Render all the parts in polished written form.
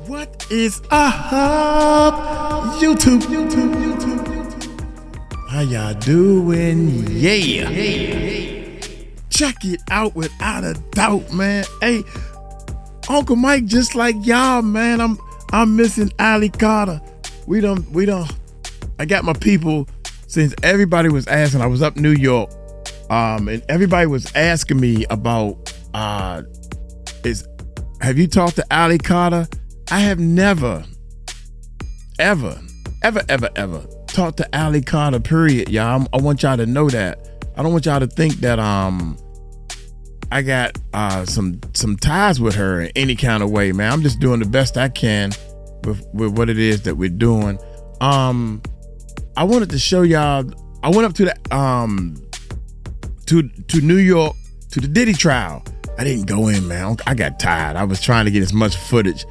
What is up, YouTube? How y'all doing? Yeah. Check it out without a doubt, man. Hey, Uncle Mike, just like y'all, man. I'm missing Allison Carter. We don't. I got my people. Since everybody was asking, I was up New York, and everybody was asking me about have you talked to Allison Carter? I have never, ever talked to Allison Carter, period, y'all. I want y'all to know that. I don't want y'all to think that I got some ties with her in any kind of way, man. I'm just doing the best I can with what it is that we're doing. I wanted to show y'all. I went up to the to New York to the Diddy trial. I didn't go in, man. I got tired. I was trying to get as much footage.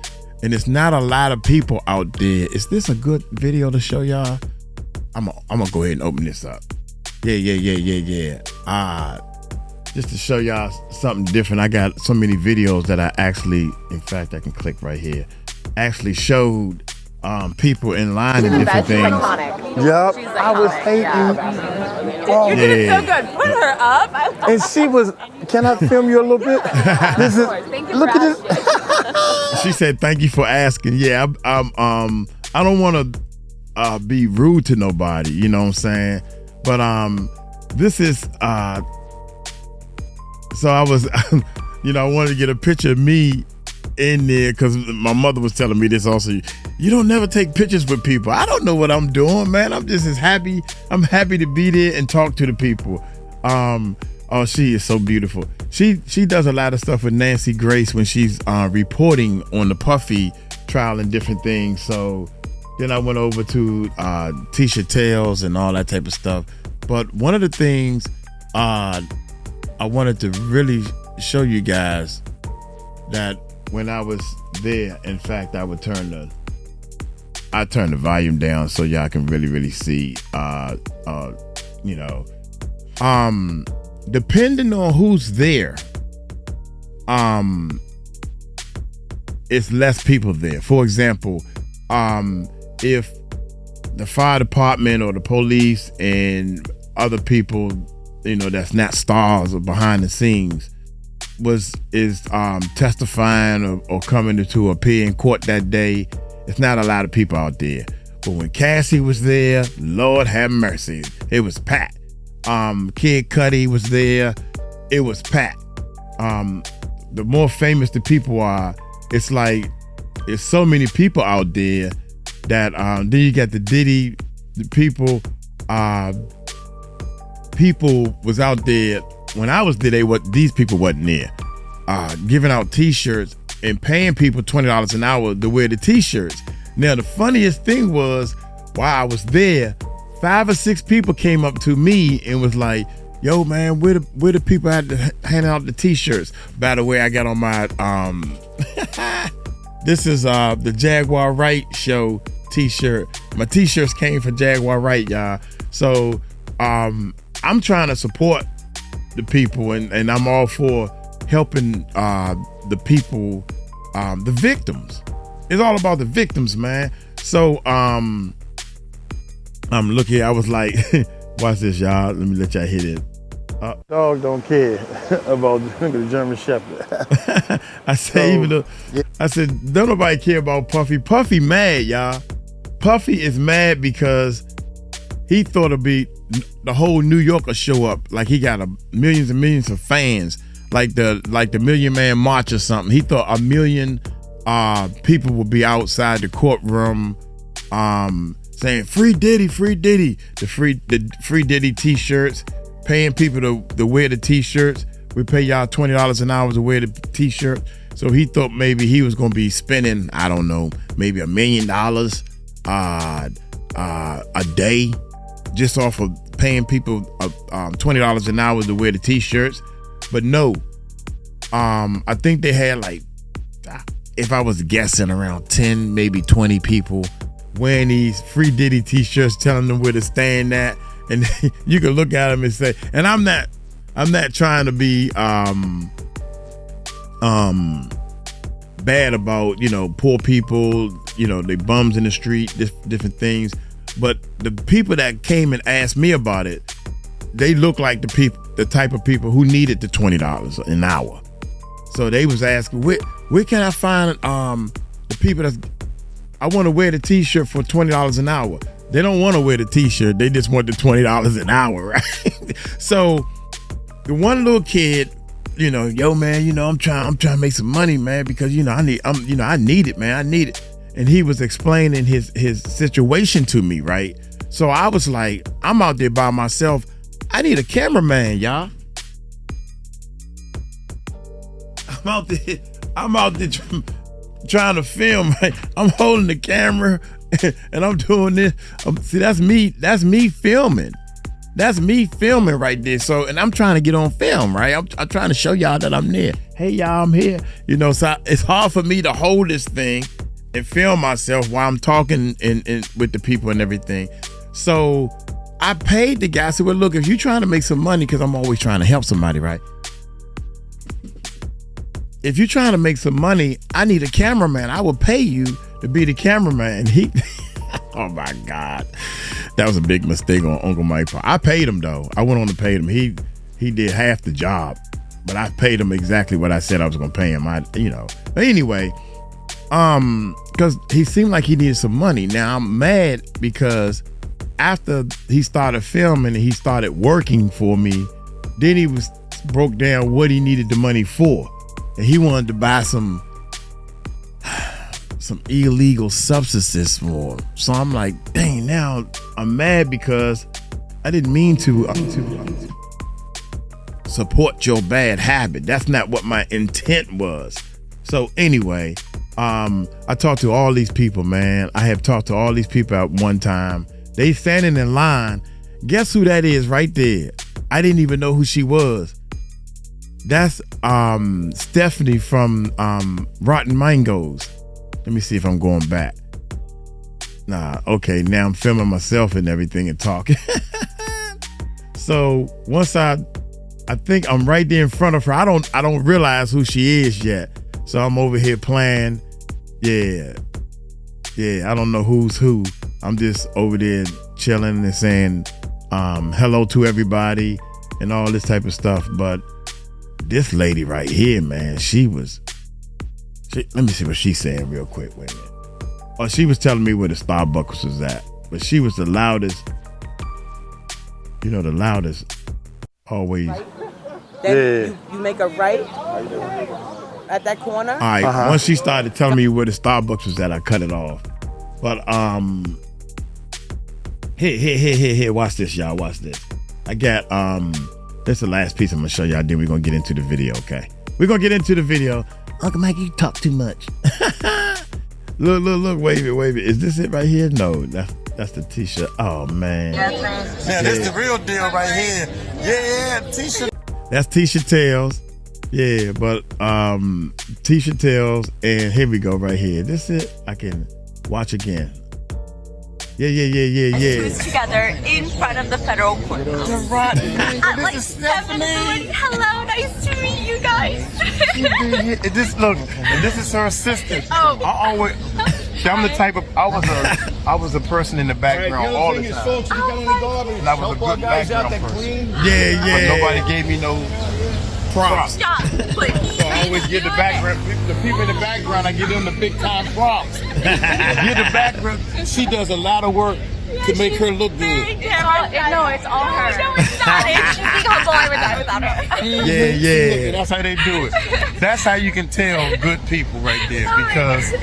And it's not a lot of people out there. Is this a good video to show y'all? I'm gonna go ahead and open this up. Yeah. Just to show y'all something different. I got so many videos that I actually, in fact, I can click right here. Actually showed people in line and different things. Yep, I was hating. Yeah. You did it so good. Put her up. And she was. Can I film you a little bit? This is. Look at this. She said, "Thank you for asking." Yeah, I don't want to be rude to nobody. You know what I'm saying? But this is So I was, I wanted to get a picture of me in there because my mother was telling me this also. You don't never take pictures with people. I don't know what I'm doing, man. I'm just as happy. I'm happy to be there and talk to the people. Oh, she is so beautiful. She does a lot of stuff with Nancy Grace when she's reporting on the Puffy trial and different things. So then I went over to Tisha Tales and all that type of stuff. But one of the things I wanted to really show you guys that when I was there, in fact, I would turn the volume down so y'all can really see. Depending on who's there, it's less people there. For example, if the fire department or the police and other people, that's not stars or behind the scenes, is testifying or coming to appear in court that day, it's not a lot of people out there. But when Cassie was there, Lord have mercy, it was packed. Kid Cudi was there, it was packed. The more famous the people are, it's like there's so many people out there that then you got the Diddy, the people was out there when I was there. These people wasn't there, giving out t-shirts and paying people $20 an hour to wear the t-shirts. Now the funniest thing was, while I was there, 5 or 6 people came up to me and was like, "Yo, man, where the people had to hand out the t-shirts?" By the way, I got on my this is the Jaguar Wright show t-shirt. My t-shirts came from Jaguar Wright, y'all. So I'm trying to support the people, and I'm all for helping the people, the victims. It's all about the victims, man. So look here, I was like, watch this, y'all. Let me let y'all hit it. Dog don't care about the German Shepherd. I said, don't nobody care about Puffy. Puffy mad, y'all. Puffy is mad because he thought it'd be the whole New Yorker show up. Like he got millions and millions of fans, like the Million Man March or something. He thought 1 million people would be outside the courtroom saying "Free Diddy, free Diddy." The free Diddy t-shirts, paying people to wear the t-shirts. We pay y'all $20 an hour to wear the t-shirt. So he thought maybe he was gonna be spending, I don't know, maybe $1 million a day just off of paying people $20 an hour to wear the t-shirts. But no, I think they had, like, if I was guessing, around 10, maybe 20 people wearing these Free Diddy t-shirts, telling them where to stand at. And you can look at them and say, and I'm not bad about, poor people, they bums in the street, different things. But the people that came and asked me about it, they look like the type of people who needed the $20 an hour. So they was asking, where can I find the people I want to wear the t-shirt for $20 an hour. They don't want to wear the t-shirt, they just want the $20 an hour, right? So the one little kid, yo man, I'm trying to make some money, man, because I need it, man. I need it. And he was explaining his situation to me, right? So I was like, I'm out there by myself. I need a cameraman, y'all. I'm out there trying to film, right? I'm holding the camera and I'm doing this. See, that's me filming. That's me filming right there. So, and I'm trying to get on film, right? I'm trying to show y'all that I'm there. Hey, y'all, I'm here. So it's hard for me to hold this thing and film myself while I'm talking and with the people and everything. So I paid the guy. I said, well, look, if you're trying to make some money, because I'm always trying to help somebody, right? If you're trying to make some money, I need a cameraman. I will pay you to be the cameraman. He, oh my God. That was a big mistake on Uncle Mike's part. I paid him though. I went on to pay him. He did half the job, but I paid him exactly what I said I was gonna pay him. But anyway, because he seemed like he needed some money. Now I'm mad because after he started filming and he started working for me, then he broke down what he needed the money for. And he wanted to buy some illegal substances for him. So I'm like, dang, now I'm mad because I didn't mean to support your bad habit. That's not what my intent was. So anyway, I talked to all these people, man. I have talked to all these people at one time. They standing in line. Guess who that is right there? I didn't even know who she was. That's Stephanie from Rotten Mangoes. Let me see if I'm going back. Nah, okay, now I'm filming myself and everything and talking. So once I think I'm right there in front of her. I don't realize who she is yet. So I'm over here playing. Yeah, I don't know who's who. I'm just over there chilling and saying hello to everybody and all this type of stuff. But this lady right here, man, let me see what she said real quick. Wait a minute. Oh, she was telling me where the Starbucks was at, but she was the loudest. The loudest. Always. Right? Then you make a right at that corner. All right. Once she started telling me where the Starbucks was at, I cut it off. But here. Watch this, y'all. Watch this. I got that's the last piece I'm gonna show y'all. Then we're gonna get into the video. Okay. We're gonna get into the video. Uncle Mike, you talk too much. Look, wave it. Is this it right here? No, that's the t-shirt. Oh man. Yeah, this the real deal right here. Yeah, t-shirt. That's Tisha Tales. Yeah, but Tisha Tales, and here we go right here. This it. I can watch again. Yeah. Who's together in front of the federal court. Like 7:40. Hello, nice to meet you guys. This is her assistant. Oh. I'm the type of I was a person in the background all the time. And I was a good background person. Yeah. But nobody gave me no props. Stop, please. So I always give the background, the people in the background, I give them the big time props. Give the background. She does a lot of work to make her look good. No, it's all her. No, it's not. She goes all over that without her. Yeah. That's how they do it. That's how you can tell good people right there, because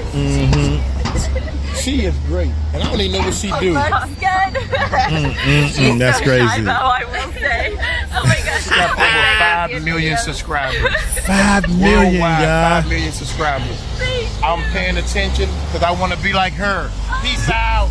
she is great, and I don't even know what she do. Looks good. That's so crazy. Shy, though, I will say. Oh my gosh. She got over 5 million subscribers. 5 million, Worldwide, y'all. 5 million subscribers. I'm paying attention because I want to be like her. Peace out.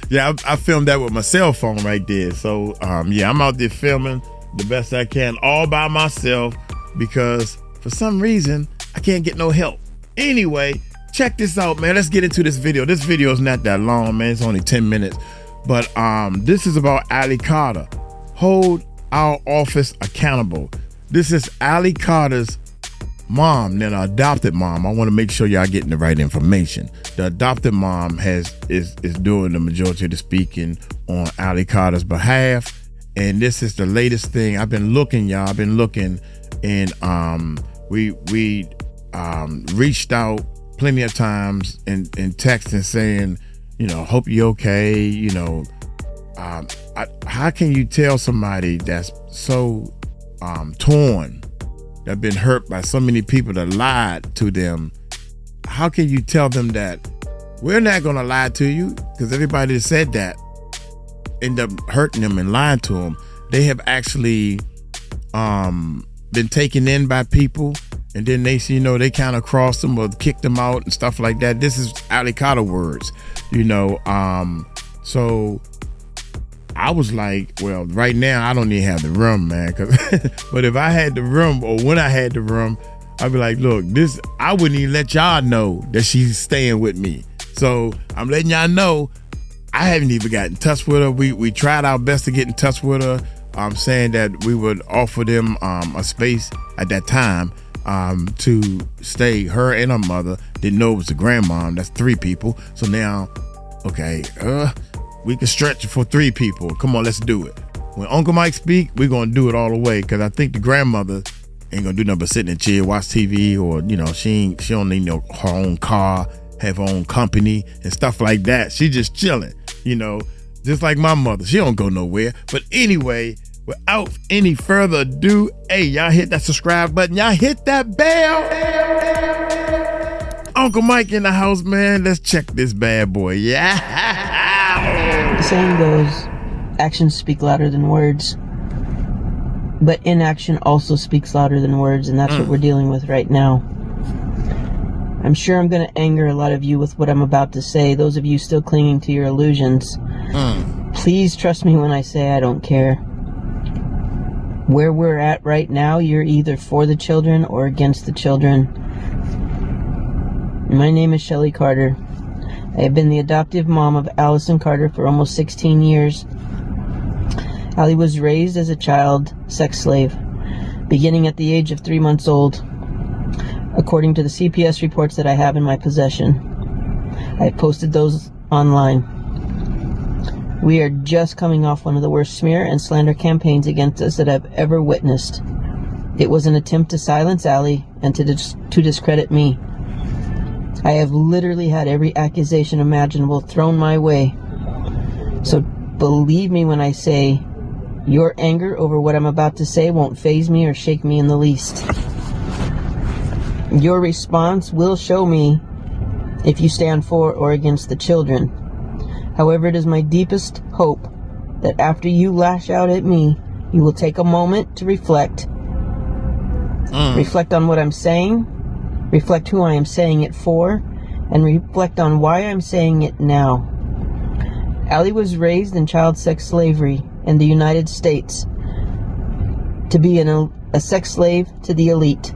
Yeah, I filmed that with my cell phone right there. So, I'm out there filming the best I can all by myself because for some reason, I can't get no help. Anyway, check this out, man. Let's get into this video. This video is not that long, man. It's only 10 minutes. But this is about Allison Carter. Hold our office accountable. This is Allison Carter's mom, then the adopted mom, I want to make sure y'all getting the right information. The adopted mom is doing the majority of the speaking on Ali Carter's behalf. And this is the latest thing. I've been looking, y'all. I've been looking, and we reached out plenty of times in texting saying, hope you're okay. How can you tell somebody that's so torn, that been hurt by so many people that lied to them? How can you tell them that we're not going to lie to you? Because everybody that said that end up hurting them and lying to them. They have actually been taken in by people, and then they they kind of crossed them or kicked them out and stuff like that. This is Ali Carter words, so I was like, well, right now I don't even have the room, man. But if I had the room, or when I had the room, I'd be like, look, I wouldn't even let y'all know that she's staying with me. So I'm letting y'all know I haven't even got in touch with her. We tried our best to get in touch with her, saying that we would offer them a space at that time to stay. Her and her mother didn't know it was the grandmom. That's 3 people. So now, okay, we can stretch it for 3 people. Come on, let's do it. When Uncle Mike speak, we're gonna do it all the way, because I think the grandmother ain't gonna do nothing but sit in a chair, watch TV, or she don't need her own car, have her own company and stuff like that. She just chilling, just like my mother. She don't go nowhere. But anyway, without any further ado, hey, y'all hit that subscribe button. Y'all hit that bell. Uncle Mike in the house, man. Let's check this bad boy. Yeah. The saying goes, actions speak louder than words. But inaction also speaks louder than words, and that's what we're dealing with right now. I'm sure I'm going to anger a lot of you with what I'm about to say, those of you still clinging to your illusions. Please trust me when I say I don't care. Where we're at right now, you're either for the children or against the children. My name is Shelly Carter. I have been the adoptive mom of Allison Carter for almost 16 years. Allie was raised as a child sex slave, beginning at the age of 3 months old, according to the CPS reports that I have in my possession. I have posted those online. We are just coming off one of the worst smear and slander campaigns against us that I've ever witnessed. It was an attempt to silence Allie and to discredit me. I have literally had every accusation imaginable thrown my way. So believe me when I say, your anger over what I'm about to say won't faze me or shake me in the least. Your response will show me if you stand for or against the children. However, it is my deepest hope that after you lash out at me, you will take a moment to reflect. Reflect on what I'm saying, reflect who I am saying it for, and reflect on why I'm saying it now. Allie was raised in child sex slavery in the United States to be a sex slave to the elite.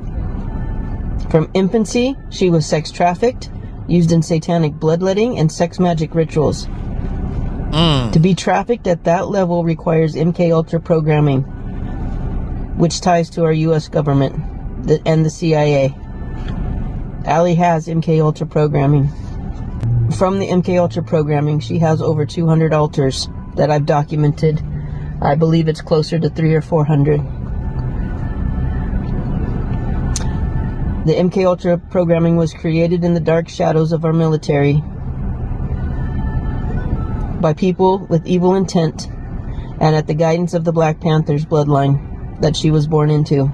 From infancy, she was sex trafficked, used in satanic bloodletting and sex magic rituals. To be trafficked at that level requires MK Ultra programming, which ties to our U.S. government and the CIA. Allie has MK Ultra programming. From the MK Ultra programming, she has over 200 altars that I've documented. I believe it's closer to 300 or 400. The MK Ultra programming was created in the dark shadows of our military by people with evil intent and at the guidance of the Black Panther's bloodline that she was born into.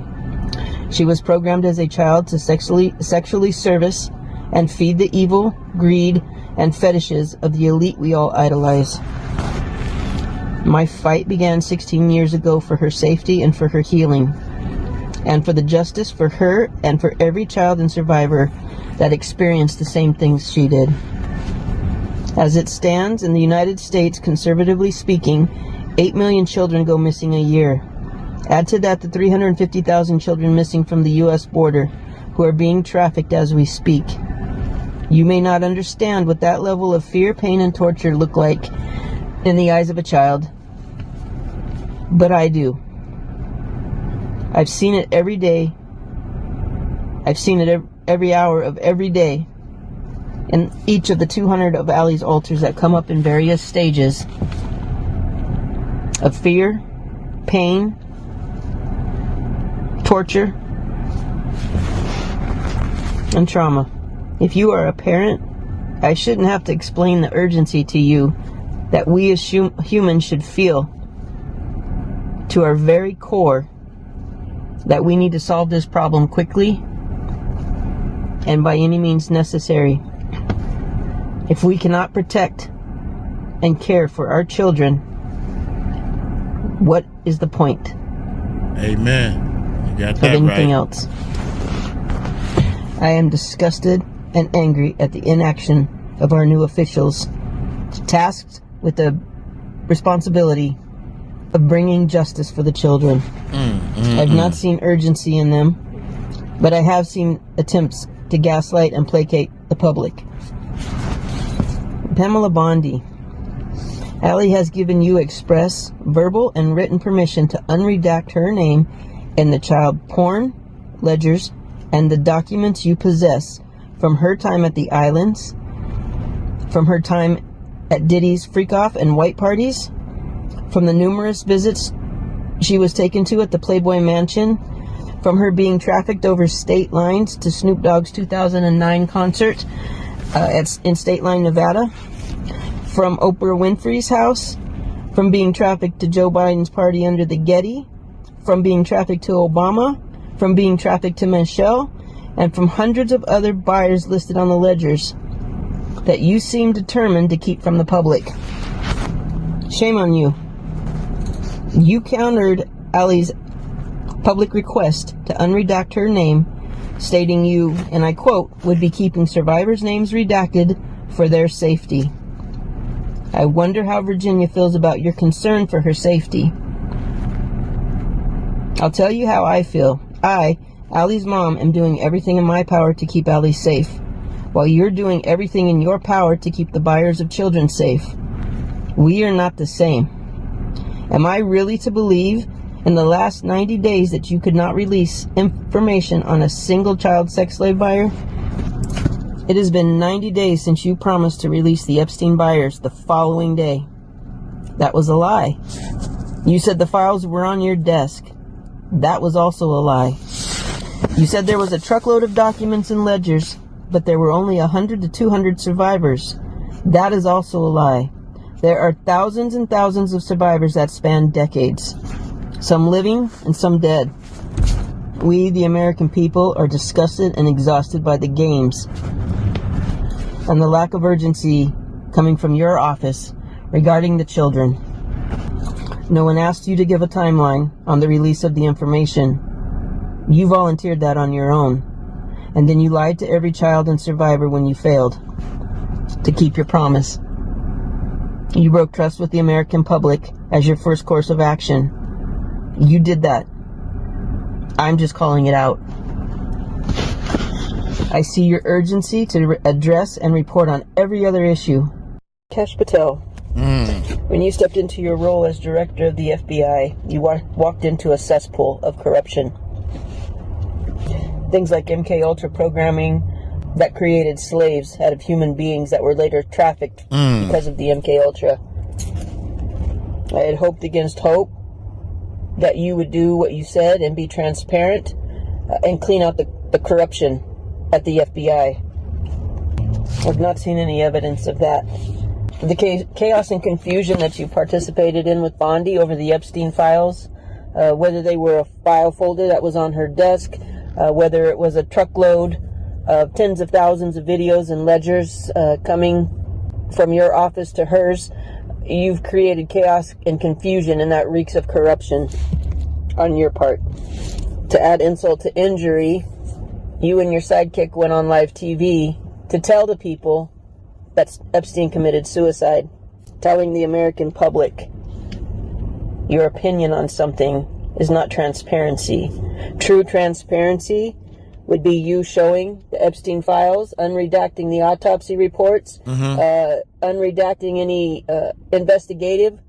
She was programmed as a child to sexually service and feed the evil, greed, and fetishes of the elite we all idolize. My fight began 16 years ago for her safety and for her healing, and for the justice for her and for every child and survivor that experienced the same things she did. As it stands, in the United States, conservatively speaking, 8 million children go missing a year. Add to that the 350,000 children missing from the U.S. border who are being trafficked as we speak. You may not understand what that level of fear, pain, and torture look like in the eyes of a child, but I do. I've seen it every day I've seen it every hour of every day. In each of the 200 of Allie's altars that come up in various stages of fear, pain, torture, and trauma. If you are a parent, I shouldn't have to explain the urgency to you that we as humans should feel to our very core that we need to solve this problem quickly and by any means necessary. If we cannot protect and care for our children, what is the point? Amen. You got that of anything right. else? I am disgusted and angry at the inaction of our new officials, tasked with the responsibility of bringing justice for the children. I've not seen urgency in them, but I have seen attempts to gaslight and placate the public. Pamela Bondi, Allie has given you express, verbal, and written permission to unredact her name in the child porn ledgers and the documents you possess from her time at the islands, from her time at Diddy's freak-off and white parties, from the numerous visits she was taken to at the Playboy Mansion, from her being trafficked over state lines to Snoop Dogg's 2009 concert in State Line, Nevada, from Oprah Winfrey's house, from being trafficked to Joe Biden's party under the Getty, from being trafficked to Obama, from being trafficked to Michelle, and from hundreds of other buyers listed on the ledgers that you seem determined to keep from the public. Shame on you. You countered Allie's public request to unredact her name, stating you, and I quote, would be keeping survivors' names redacted for their safety. I wonder how Virginia feels about your concern for her safety. I'll tell you how I feel. I, Allie's mom, am doing everything in my power to keep Allie safe, while you're doing everything in your power to keep the buyers of children safe. We are not the same. Am I really to believe in the last 90 days that you could not release information on a single child sex slave buyer? It has been 90 days since you promised to release the Epstein buyers the following day. That was a lie. You said the files were on your desk. That was also a lie. You said there was a truckload of documents and ledgers, but there were only 100 to 200 survivors. That is also a lie. There are thousands and thousands of survivors that span decades, some living and some dead. We, the American people, are disgusted and exhausted by the games and the lack of urgency coming from your office regarding the children. No one asked you to give a timeline on the release of the information. You volunteered that on your own, and then you lied to every child and survivor when you failed to keep your promise. You broke trust with the American public as your first course of action. You did that. I'm just calling it out. I see your urgency to address and report on every other issue. Kesh Patel, when you stepped into your role as director of the FBI, you walked into a cesspool of corruption. Things like MK Ultra programming that created slaves out of human beings that were later trafficked because of the MK Ultra. I had hoped against hope that you would do what you said and be transparent and clean out the corruption at the FBI. I've not seen any evidence of that. The chaos and confusion that you participated in with Bondi over the Epstein files, whether they were a file folder that was on her desk, whether it was a truckload of tens of thousands of videos and ledgers coming from your office to hers, you've created chaos and confusion, and that reeks of corruption on your part. To add insult to injury, you and your sidekick went on live TV to tell the people that Epstein committed suicide, telling the American public your opinion on something is not transparency. True transparency would be you showing the Epstein files, unredacting the autopsy reports, unredacting any investigative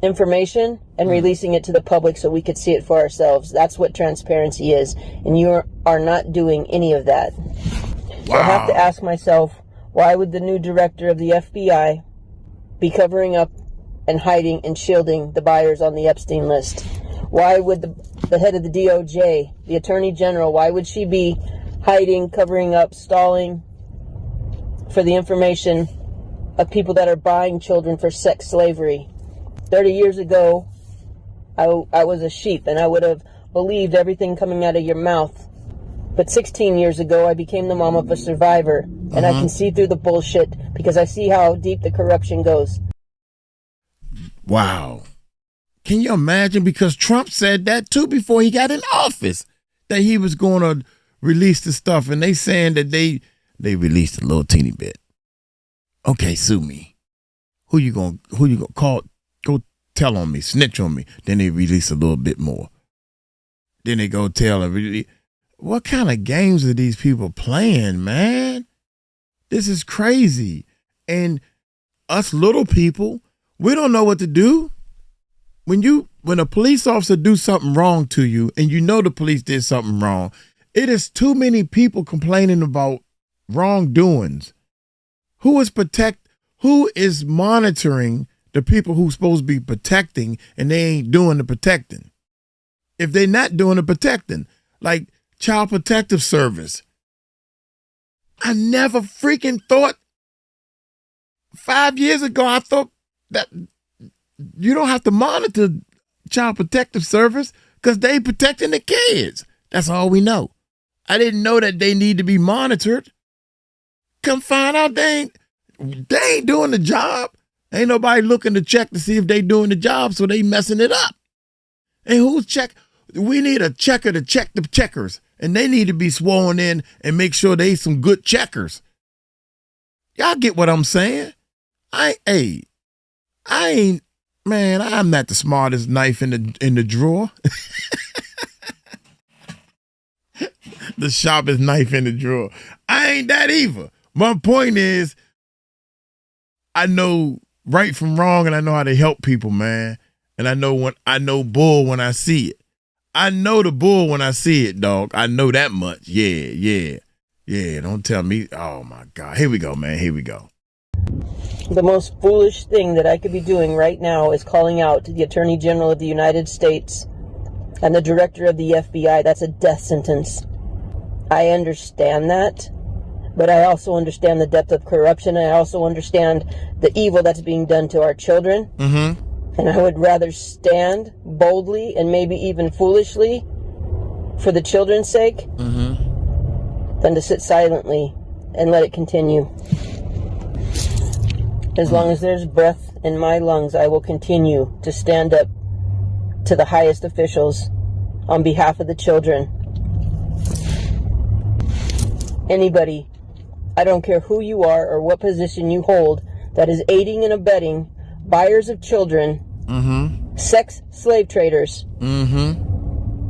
information and releasing it to the public so we could see it for ourselves. That's what transparency is. And you are not doing any of that. Wow. I have to ask myself, why would the new director of the FBI be covering up and hiding and shielding the buyers on the Epstein list? Why would the head of the DOJ, the Attorney General, why would she be hiding, covering up, stalling for the information of people that are buying children for sex slavery? 30 years ago, I was a sheep and I would have believed everything coming out of your mouth. But 16 years ago, I became the mom of a survivor, and I can see through the bullshit because I see how deep the corruption goes. Wow. Can you imagine? Because Trump said that too before he got in office, that he was going to release the stuff, and they saying that they released a little teeny bit. Okay, sue me. Who you gonna call? Go tell on me, snitch on me. Then they release a little bit more. Then they go tell everybody. What kind of games are these people playing, man? This is crazy. And us little people, we don't know what to do. When a police officer do something wrong to you and you know the police did something wrong, it is too many people complaining about wrongdoings. Who is monitoring the people who's supposed to be protecting and they ain't doing the protecting? If they're not doing the protecting, like Child Protective Service. I never freaking thought 5 years ago, I thought that you don't have to monitor Child Protective Service because they protecting the kids. That's all we know. I didn't know that they need to be monitored. Come find out they ain't doing the job. Ain't nobody looking to check to see if they doing the job, so they messing it up. And who's check? We need a checker to check the checkers, and they need to be sworn in and make sure they some good checkers. Y'all get what I'm saying? I'm not the smartest knife in the drawer. The sharpest knife in the drawer. I ain't that either. My point is, I know right from wrong, and I know how to help people, man. And I know bull when I see it. I know the bull when I see it, dog. I know that much. Yeah. Don't tell me. Oh my God. Here we go, man. Here we go. The most foolish thing that I could be doing right now is calling out to the Attorney General of the United States and the Director of the FBI. That's a death sentence. I understand that, but I also understand the depth of corruption. I also understand the evil that's being done to our children. Mm-hmm. And I would rather stand boldly and maybe even foolishly for the children's sake than to sit silently and let it continue. As long as there's breath in my lungs, I will continue to stand up to the highest officials on behalf of the children. Anybody, I don't care who you are or what position you hold, that is aiding and abetting buyers of children, sex slave traders,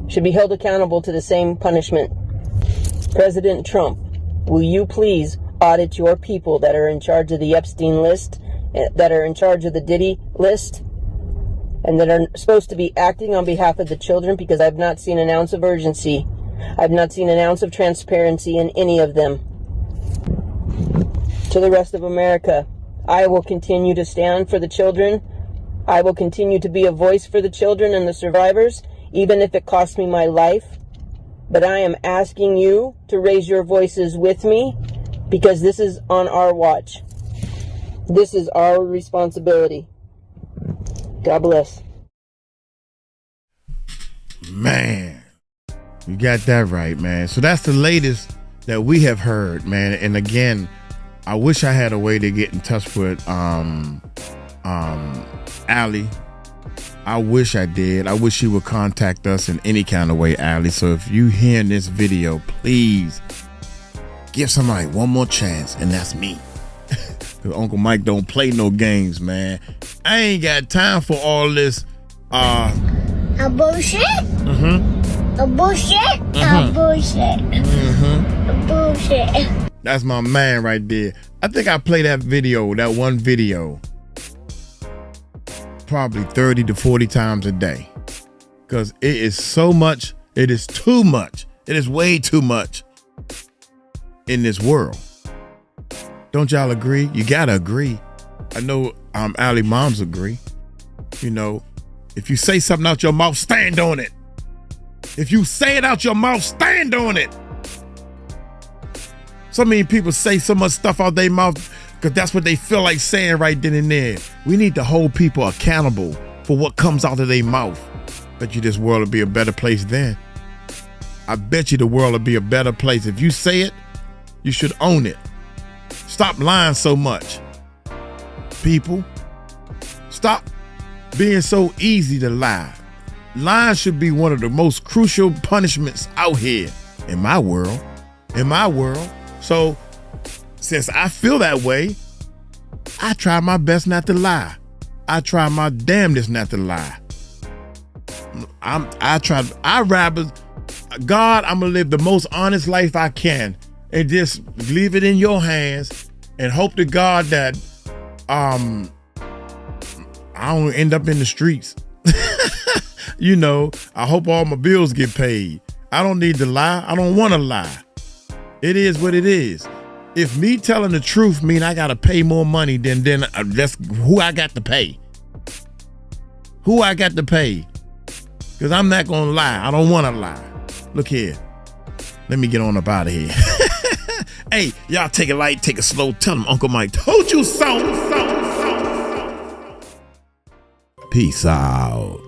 should be held accountable to the same punishment. President Trump, will you please audit your people that are in charge of the Epstein list, that are in charge of the Diddy list, and that are supposed to be acting on behalf of the children, because I've not seen an ounce of urgency. I've not seen an ounce of transparency in any of them. To the rest of America, I will continue to stand for the children. I will continue to be a voice for the children and the survivors, even if it costs me my life. But I am asking you to raise your voices with me, because this is on our watch. This is our responsibility. God bless. Man, you got that right, man. So that's the latest that we have heard, man. And again, I wish I had a way to get in touch with Allie. I wish I did. I wish she would contact us in any kind of way, Allie. So if you hearing this video, please give somebody one more chance, and that's me. Because Uncle Mike don't play no games, man. I ain't got time for all this. A bullshit? A bullshit? A bullshit. A bullshit. That's my man right there. I think I played that video, that one video. probably 30 to 40 times a day. Because it is so much, it is too much. It is way too much in this world. Don't y'all agree? You gotta agree. I know Allie moms agree. You know, if you say something out your mouth, stand on it. If you say it out your mouth, stand on it. So many people say so much stuff out their mouth because that's what they feel like saying right then and there. We need to hold people accountable for what comes out of their mouth. Bet you this world will be a better place then. I bet you the world will be a better place. If you say it, you should own it. Stop lying so much. People, stop being so easy to lie. Lying should be one of the most crucial punishments out here in my world. So since I feel that way, I try my best not to lie. I try my damnedest not to lie. God, I'm gonna live the most honest life I can and just leave it in your hands and hope to God that I don't end up in the streets. You know, I hope all my bills get paid. I don't need to lie. I don't want to lie. It is what it is. If me telling the truth mean I gotta pay more money, then that's who I got to pay. Who I got to pay. Because I'm not gonna lie. I don't want to lie. Look here. Let me get on up out of here. Hey, y'all take it light, take it slow. Tell them Uncle Mike told you so. Peace out.